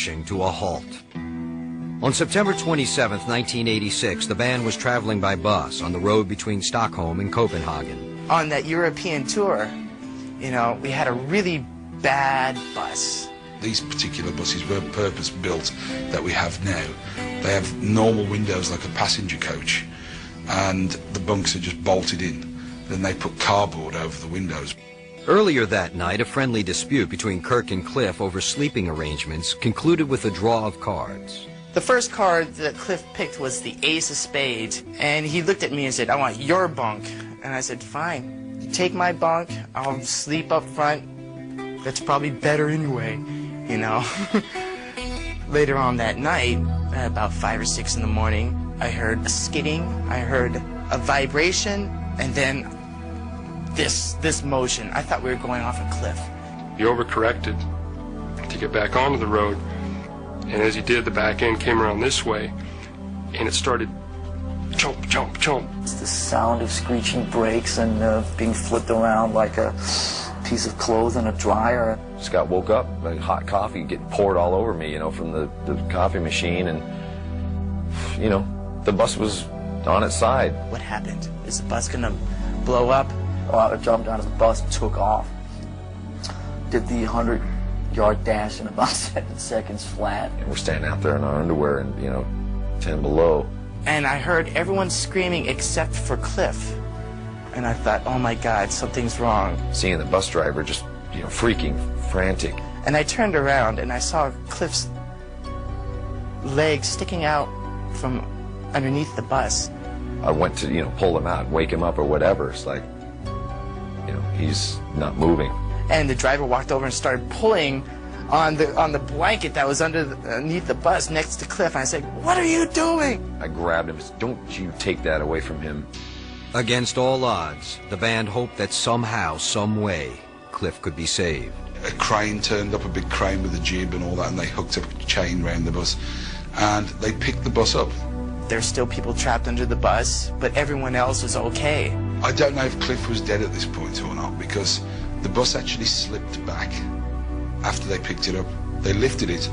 marching to a halt. On September 27, 1986, the band was traveling by bus on the road between Stockholm and Copenhagen. On that European tour, you know, we had a really bad bus. These particular buses weren't purpose-built that we have now. They have normal windows like a passenger coach, and the bunks are just bolted in. Then they put cardboard over the windows. Earlier that night, a friendly dispute between Kirk and Cliff over sleeping arrangements concluded with a draw of cards. The first card that Cliff picked was the ace of spades, and he looked at me and said, "I want your bunk." And I said, "Fine, you take my bunk, I'll sleep up front. That's probably better anyway, you know." Later on that night, at about 5 or 6 in the morning, I heard a skidding, I heard a vibration, and then this motion. I thought we were going off a cliff. He overcorrected to get back onto the road, and as he did, the back end came around this way, and it started chomp, chomp, chomp. It's the sound of screeching brakes and being flipped around like a piece of clothes in a dryer. Scott woke up, like hot coffee getting poured all over me, you know, from the coffee machine, and, you know, the bus was on its side. What happened? Is the bus gonna blow up? Well, I jumped out of the bus and took off. Did the 100-yard dash in about 7 seconds flat. And we're standing out there in our underwear and, you know, 10 below. And I heard everyone screaming except for Cliff. And I thought, oh my God, something's wrong. Seeing the bus driver just, you know, freaking frantic. And I turned around and I saw Cliff's legs sticking out from underneath the bus. I went to, you know, pull him out, wake him up or whatever. It's like, you know, he's not moving. And the driver walked over and started pulling on the blanket that was underneath the bus next to Cliff. And I said, "What are you doing?" I grabbed him and said, "Don't you take that away from him." Against all odds, the band hoped that somehow, some way, Cliff could be saved. A crane turned up, a big crane with a jib and all that, and they hooked up a chain around the bus, and they picked the bus up. There's still people trapped under the bus, but everyone else was okay. I don't know if Cliff was dead at this point or not, because the bus actually slipped back after they picked it up. They lifted it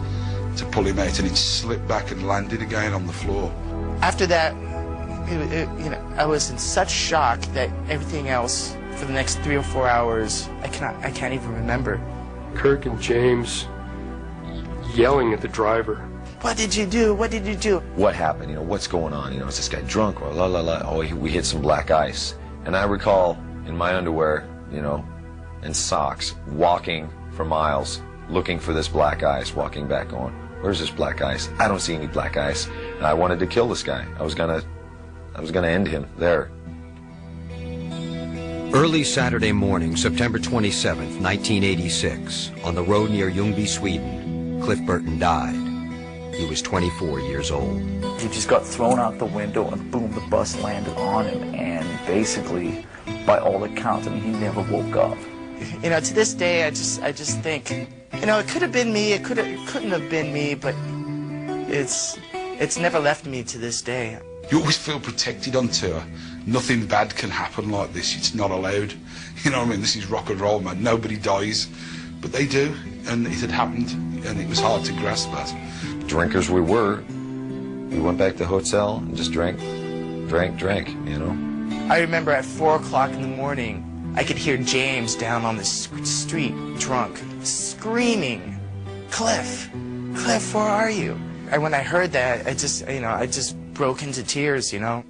to pull him out, and it slipped back and landed again on the floor. After that, you know, I was in such shock that everything else for the next 3 or 4 hours, I can't even remember. Kirk and James yelling at the driver. "What did you do? What did you do?" What happened? You know, what's going on? You know, is this guy drunk or la la la? Oh, we hit some black ice. And I recall in my underwear, you know, and socks, walking for miles, looking for this black ice, walking back on. Where's this black ice? I don't see any black ice. And I wanted to kill this guy. I was gonna end him there. Early Saturday morning, September 27th, 1986, on the road near Ljungby, Sweden, Cliff Burton died. He was 24 years old. He just got thrown out the window and boom, the bus landed on him, and basically, by all accounts, I mean, he never woke up. You know, to this day, I just think, you know, it could have been me, couldn't have been me, but it's never left me to this day. You always feel protected on tour. Nothing bad can happen like this. It's not allowed. You know what I mean? This is rock and roll, man. Nobody dies. But they do, and it had happened, and it was hard to grasp that. Drinkers we were. We went back to the hotel and just drank, you know. I remember at 4 o'clock in the morning, I could hear James down on the street, drunk, screaming, "Cliff, Cliff, where are you?" And when I heard that, I just broke into tears, you know.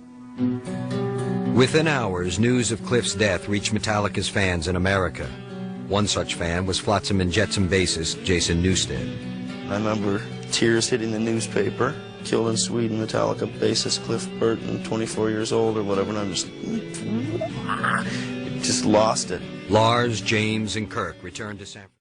Within hours, news of Cliff's death reached Metallica's fans in America. One such fan was Flotsam and Jetsam bassist Jason Newsted. I remember tears hitting the newspaper. Killed in Sweden, Metallica bassist Cliff Burton, 24 years old or whatever, and I'm just lost it. Lars, James, and Kirk returned to San Francisco.